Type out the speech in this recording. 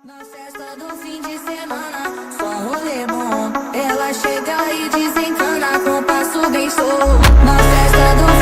Na festa do fim de semana, só rolê bom. Ela chega e desencana com passo bem show. Na festa do